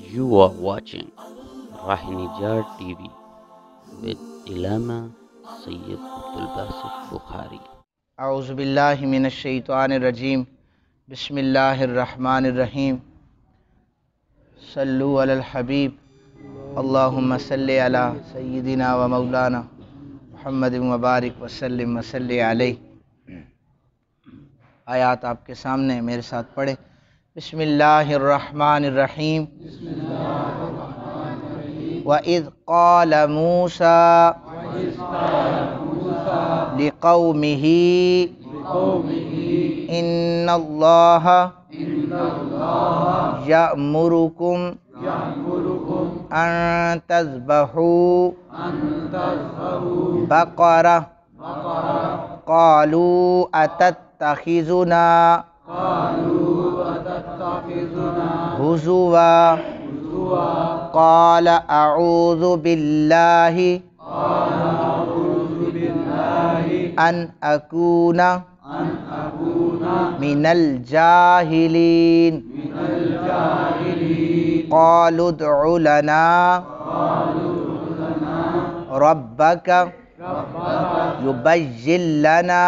You are watching Rahinijar TV with Ilama Sayyid Abdul Basit Bukhari. اعوذ باللہ من الشیطان الرجیم بسم اللہ الرحمن الرحیم صلو علی الحبیب اللہم صلی علی سیدنا و مولانا محمد مبارک وسلم وصلی علیہ۔ آیات آپ کے سامنے میرے ساتھ پڑھے۔ بسم اللہ الرحمن الرحیم۔ وَإِذْ قَالَ مُوسَىٰ لِقَوْمِهِ إِنَّ اللَّهَ يَأْمُرُكُمْ أَن تَذْبَحُوا بَقَرَةً قَالُوا أَتَتَّخِذُنَا هُزُوًا قَالَ أَعُوذُ بِاللَّهِ أَنْ أَكُونَ مِنَ الْجَاهِلِينَ قَالُوا ادْعُ لَنَا رَبَّكَ يُبَيِّن لَنَا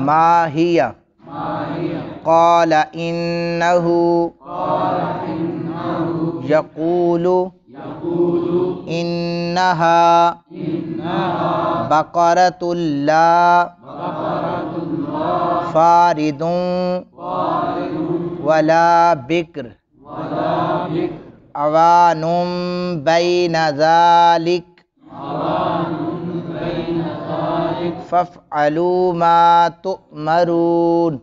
مَا هِيَ قَالَ إِنَّهُ يَقُولُ إِنَّهَا بقرة لا فارض ولا بكر عوان بين ذلك فافعلوا ما تؤمرون۔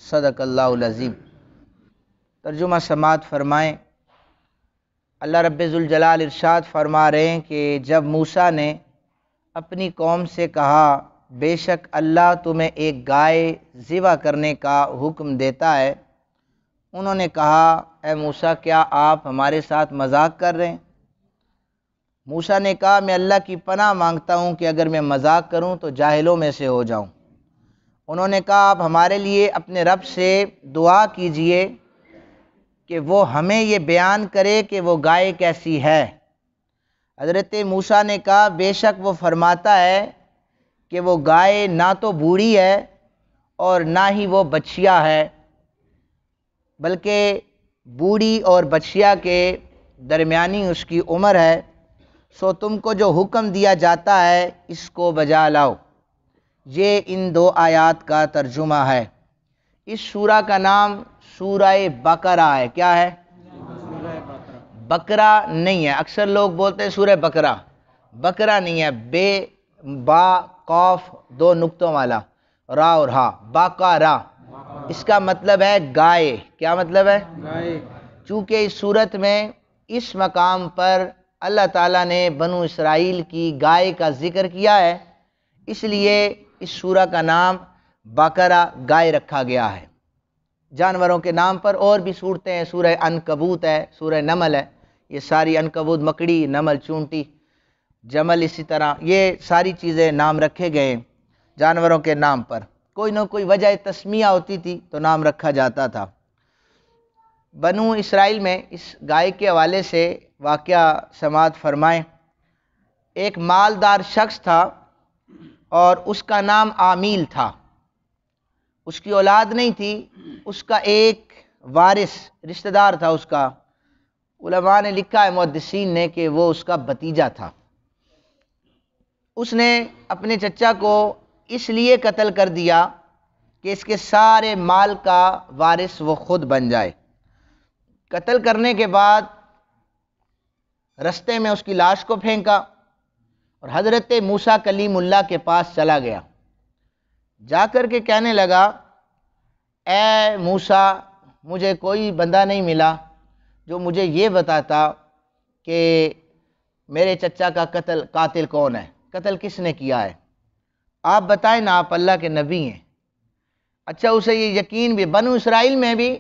صدق اللہ العظیم۔ ترجمہ سماعت فرمائیں۔ اللہ رب ذوالجلال ارشاد فرما رہے ہیں کہ جب موسیٰ نے اپنی قوم سے کہا بے شک اللہ تمہیں ایک گائے ذبح کرنے کا حکم دیتا ہے، انہوں نے کہا اے موسیٰ کیا آپ ہمارے ساتھ مذاق کر رہے ہیں؟ موسیٰ نے کہا میں اللہ کی پناہ مانگتا ہوں کہ اگر میں مذاق کروں تو جاہلوں میں سے ہو جاؤں۔ انہوں نے کہا آپ ہمارے لیے اپنے رب سے دعا کیجئے کہ وہ ہمیں یہ بیان کرے کہ وہ گائے کیسی ہے۔ حضرت موسیٰ نے کہا بے شک وہ فرماتا ہے کہ وہ گائے نہ تو بوڑھی ہے اور نہ ہی وہ بچیا ہے، بلکہ بوڑھی اور بچیا کے درمیانی اس کی عمر ہے، سو تم کو جو حکم دیا جاتا ہے اس کو بجا لاؤ۔ یہ ان دو آیات کا ترجمہ ہے۔ اس سورہ کا نام سورہ بقرہ ہے۔ کیا ہے؟ بقرہ نہیں ہے، اکثر لوگ بولتے ہیں سورہ بقرہ، بقرہ نہیں ہے، بے با قاف دو نقطوں والا را اور ہا، بقرہ اس کا مطلب ہے گائے۔ کیا مطلب ہے؟ گائے۔ چونکہ اس صورت میں اس مقام پر اللہ تعالیٰ نے بنو اسرائیل کی گائے کا ذکر کیا ہے، اس لیے اس سورہ کا نام بقرہ گائے رکھا گیا ہے۔ جانوروں کے نام پر اور بھی صورتیں ہیں، سورہ عنکبوت ہے، سورہ نمل ہے، یہ ساری عنکبوت مکڑی، نمل چونٹی، جمل، اسی طرح یہ ساری چیزیں نام رکھے گئے ہیں جانوروں کے نام پر۔ کوئی نہ کوئی وجہ تسمیہ ہوتی تھی تو نام رکھا جاتا تھا۔ بنو اسرائیل میں اس گائے کے حوالے سے واقعہ سماعت فرمائیں۔ ایک مالدار شخص تھا اور اس کا نام عامیل تھا، اس کی اولاد نہیں تھی، اس کا ایک وارث رشتہ دار تھا اس کا، علماء نے لکھا ہے محدثین نے کہ وہ اس کا بھتیجا تھا۔ اس نے اپنے چچا کو اس لیے قتل کر دیا کہ اس کے سارے مال کا وارث وہ خود بن جائے۔ قتل کرنے کے بعد رستے میں اس کی لاش کو پھینکا اور حضرت موسیٰ کلیم اللہ کے پاس چلا گیا، جا کر کے کہنے لگا اے موسیٰ مجھے کوئی بندہ نہیں ملا جو مجھے یہ بتاتا کہ میرے چچا کا قاتل کون ہے، قتل کس نے کیا ہے، آپ بتائیں نا، آپ اللہ کے نبی ہیں۔ اچھا اسے یہ یقین بھی، بنو اسرائیل میں بھی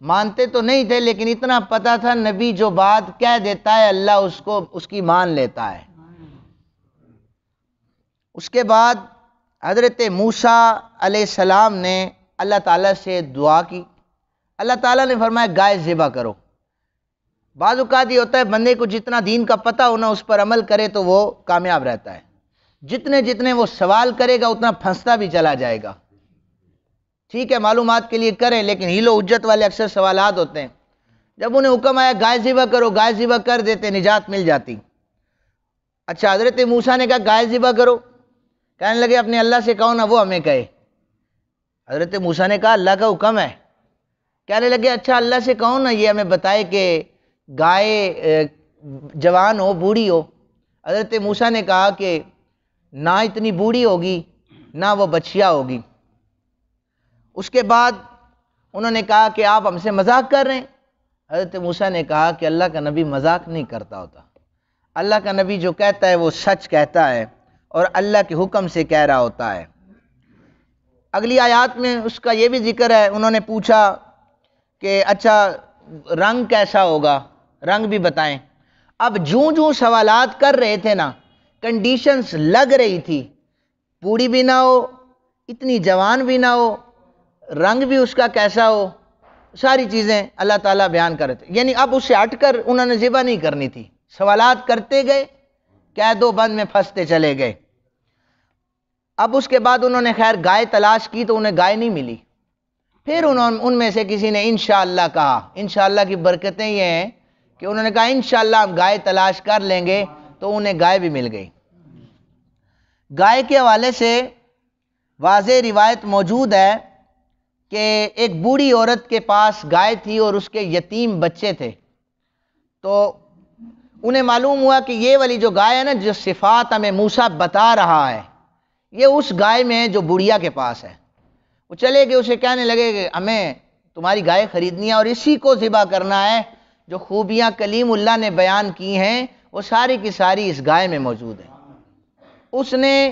مانتے تو نہیں تھے لیکن اتنا پتہ تھا نبی جو بات کہہ دیتا ہے اللہ اس کی مان لیتا ہے۔ اس کے بعد حضرت موسیٰ علیہ السلام نے اللہ تعالیٰ سے دعا کی، اللہ تعالیٰ نے فرمایا گائے ذبح کرو۔ بعض اوقات یہ ہوتا ہے بندے کو جتنا دین کا پتہ ہونا اس پر عمل کرے تو وہ کامیاب رہتا ہے، جتنے وہ سوال کرے گا اتنا پھنستا بھی چلا جائے گا۔ ٹھیک ہے معلومات کے لیے کریں، لیکن ہیلو حجت والے اکثر سوالات ہوتے ہیں، جب انہیں حکم آیا گائے ذبح کرو، گائے ذبح کر دیتے، نجات مل جاتی۔ اچھا حضرت موسیٰ نے کہا گائے ذبح کرو، کہنے لگے اپنے اللہ سے کہو نا وہ ہمیں کہے۔ حضرت موسیٰ نے کہا اللہ کا حکم ہے۔ کہنے لگے اچھا اللہ سے کہو نا یہ ہمیں بتائے کہ گائے جوان ہو بوڑھی ہو۔ حضرت موسیٰ نے کہا کہ نہ اتنی بوڑھی ہوگی نہ وہ بچیا ہوگی۔ اس کے بعد انہوں نے کہا کہ آپ ہم سے مذاق کر رہے ہیں۔ حضرت موسیٰ نے کہا کہ اللہ کا نبی مذاق نہیں کرتا ہوتا، اللہ کا نبی جو کہتا ہے وہ سچ کہتا ہے اور اللہ کے حکم سے کہہ رہا ہوتا ہے۔ اگلی آیات میں اس کا یہ بھی ذکر ہے، انہوں نے پوچھا کہ اچھا رنگ کیسا ہوگا، رنگ بھی بتائیں۔ اب جوں سوالات کر رہے تھے نا، کنڈیشنز لگ رہی تھی، بوڑھی بھی نہ ہو، اتنی جوان بھی نہ ہو، رنگ بھی اس کا کیسا ہو، ساری چیزیں اللہ تعالیٰ بیان کر رہے تھے۔ یعنی اب اس سے ہٹ کر انہوں نے ذبح نہیں کرنی تھی، سوالات کرتے گئے، قید و بند میں پھنستے چلے گئے۔ اب اس کے بعد انہوں نے خیر گائے تلاش کی تو انہیں گائے نہیں ملی۔ پھر ان میں سے کسی نے انشاءاللہ کہا، انشاءاللہ کی برکتیں یہ ہیں کہ انہوں نے کہا انشاءاللہ ہم گائے تلاش کر لیں گے، تو انہیں گائے بھی مل گئی۔ گائے کے حوالے سے واضح روایت موجود ہے کہ ایک بوڑھی عورت کے پاس گائے تھی اور اس کے یتیم بچے تھے، تو انہیں معلوم ہوا کہ یہ والی جو گائے ہے نا جو صفات ہمیں موسیٰ بتا رہا ہے یہ اس گائے میں ہے جو بڑھیا کے پاس ہے۔ وہ چلے گئے، اسے کہنے لگے کہ ہمیں تمہاری گائے خریدنی ہے اور اسی کو ذبح کرنا ہے، جو خوبیاں کلیم اللہ نے بیان کی ہیں وہ ساری کی ساری اس گائے میں موجود ہیں۔ اس نے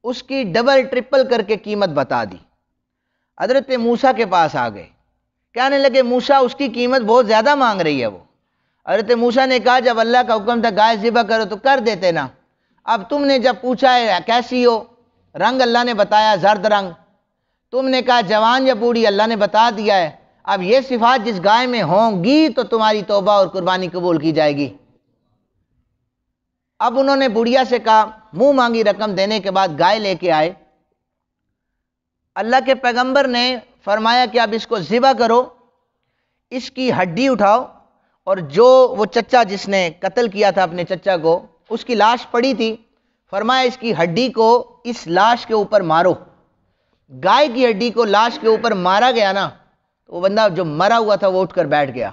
اس کی ڈبل ٹرپل کر کے قیمت بتا دی۔ حضرت موسیٰ کے پاس آ گئے، کہنے لگے موسیٰ اس کی قیمت بہت زیادہ مانگ رہی ہے وہ۔ حضرت موسیٰ نے کہا جب اللہ کا حکم تھا گائے ذبح کرو تو کر دیتے نا، اب تم نے جب پوچھا ہے کیسی ہو، رنگ اللہ نے بتایا زرد رنگ، تم نے کہا جوان یا بوڑھی اللہ نے بتا دیا ہے، اب یہ صفات جس گائے میں ہوں گی تو تمہاری توبہ اور قربانی قبول کی جائے گی۔ اب انہوں نے بڑھیا سے کہا، منہ مانگی رقم دینے کے بعد گائے لے کے آئے۔ اللہ کے پیغمبر نے فرمایا کہ اب اس کو ذبح کرو، اس کی ہڈی اٹھاؤ، اور جو وہ چچا جس نے قتل کیا تھا اپنے چچا کو، اس کی لاش پڑی تھی، فرمایا اس کی ہڈی کو اس لاش کے اوپر مارو۔ گائے کی ہڈی کو لاش کے اوپر مارا گیا نا، تو وہ بندہ جو مرا ہوا تھا وہ اٹھ کر بیٹھ گیا،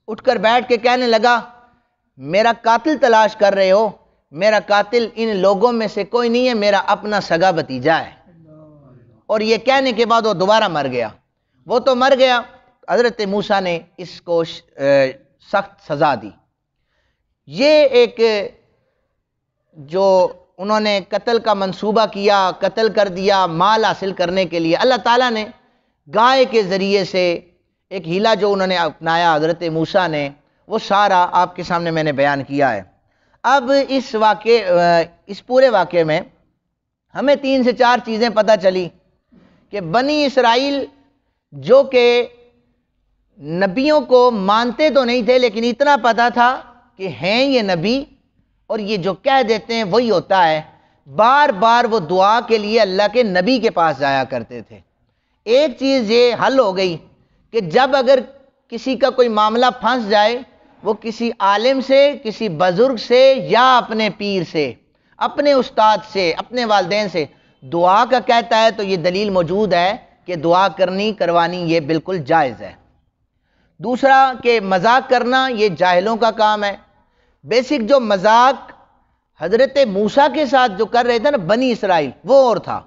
اٹھ کر بیٹھ کے کہنے لگا میرا قاتل تلاش کر رہے ہو، میرا قاتل ان لوگوں میں سے کوئی نہیں ہے، میرا اپنا سگا بھتیجا ہے۔ اور یہ کہنے کے بعد وہ دوبارہ مر گیا۔ وہ تو مر گیا، حضرت موسیٰ نے اس کو سخت سزا دی۔ یہ ایک جو انہوں نے قتل کا منصوبہ کیا، قتل کر دیا مال حاصل کرنے کے لیے، اللہ تعالیٰ نے گائے کے ذریعے سے ایک ہیلا جو انہوں نے اپنایا حضرت موسیٰ نے، وہ سارا آپ کے سامنے میں نے بیان کیا ہے۔ اب اس پورے واقعے میں ہمیں 3 سے 4 چیزیں پتہ چلی کہ بنی اسرائیل جو کہ نبیوں کو مانتے تو نہیں تھے لیکن اتنا پتہ تھا کہ ہیں یہ نبی اور یہ جو کہہ دیتے ہیں وہی ہوتا ہے، بار بار وہ دعا کے لیے اللہ کے نبی کے پاس جایا کرتے تھے۔ ایک چیز یہ حل ہو گئی کہ جب اگر کسی کا کوئی معاملہ پھنس جائے، وہ کسی عالم سے، کسی بزرگ سے یا اپنے پیر سے، اپنے استاد سے، اپنے والدین سے دعا کا کہتا ہے تو یہ دلیل موجود ہے کہ دعا کروانی یہ بالکل جائز ہے۔ دوسرا کہ مذاق کرنا یہ جاہلوں کا کام ہے۔ بیسک جو مذاق حضرت موسیٰ کے ساتھ جو کر رہے تھے نا بنی اسرائیل، وہ اور تھا۔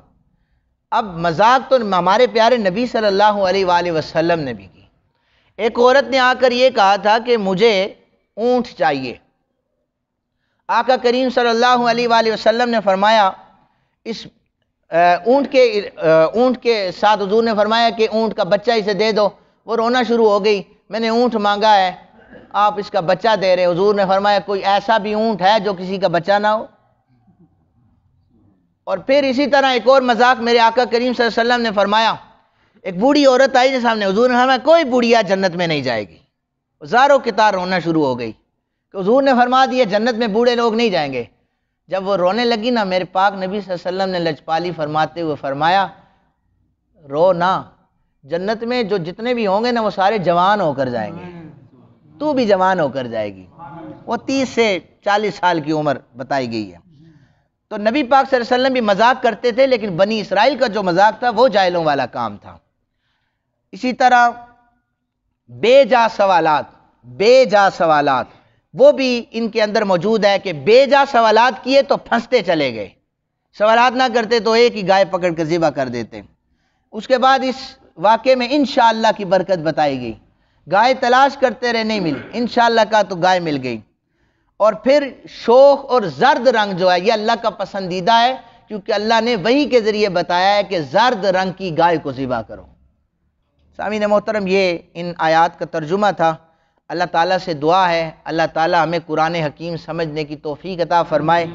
اب مذاق تو ہمارے پیارے نبی صلی اللہ علیہ وآلہ وسلم نے بھی کی۔ ایک عورت نے آ کر یہ کہا تھا کہ مجھے اونٹ چاہیے۔ آقا کریم صلی اللہ علیہ وآلہ وسلم نے فرمایا اس اونٹ کے ساتھ حضور نے فرمایا کہ اونٹ کا بچہ اسے دے دو۔ وہ رونا شروع ہو گئی، میں نے اونٹ مانگا ہے، آپ اس کا بچہ دے رہے۔ حضور نے فرمایا کوئی ایسا بھی اونٹ ہے جو کسی کا بچہ نہ ہو؟ اور پھر اسی طرح ایک اور مذاق میرے آقا کریم صلی اللہ علیہ وسلم نے فرمایا، ایک بوڑھی عورت آئی جس سامنے، حضور نے فرمایا کوئی بوڑھیا جنت میں نہیں جائے گی، زاروں کتار رونا شروع ہو گئی کہ حضور نے فرما دیا جنت میں بوڑھے لوگ نہیں جائیں گے۔ جب وہ رونے لگی نا، میرے پاک نبی صلی اللہ علیہ وسلم نے لجپالی فرماتے ہوئے فرمایا رو نہ، جنت میں جو جتنے بھی ہوں گے نا وہ سارے جوان ہو کر جائیں گے، تو بھی جوان ہو کر جائے گی۔ وہ 30 سے 40 سال کی عمر بتائی گئی ہے۔ تو نبی پاک صلی اللہ علیہ وسلم بھی مذاق کرتے تھے، لیکن بنی اسرائیل کا جو مذاق تھا وہ جاہلوں والا کام تھا۔ اسی طرح بے جا سوالات وہ بھی ان کے اندر موجود ہے کہ بے جا سوالات کیے تو پھنستے چلے گئے، سوالات نہ کرتے تو ایک ہی گائے پکڑ کر ذبح کر دیتے۔ اس کے بعد اس واقعے میں انشاءاللہ کی برکت بتائی گئی، گائے تلاش کرتے رہے نہیں ملی، انشاءاللہ کا تو گائے مل گئی۔ اور پھر شوخ اور زرد رنگ جو ہے یہ اللہ کا پسندیدہ ہے، کیونکہ اللہ نے وحی کے ذریعے بتایا ہے کہ زرد رنگ کی گائے کو ذبح کرو۔ سامعین محترم، یہ ان آیات کا ترجمہ تھا۔ اللہ تعالیٰ سے دعا ہے اللہ تعالیٰ ہمیں قرآن حکیم سمجھنے کی توفیق عطا فرمائے۔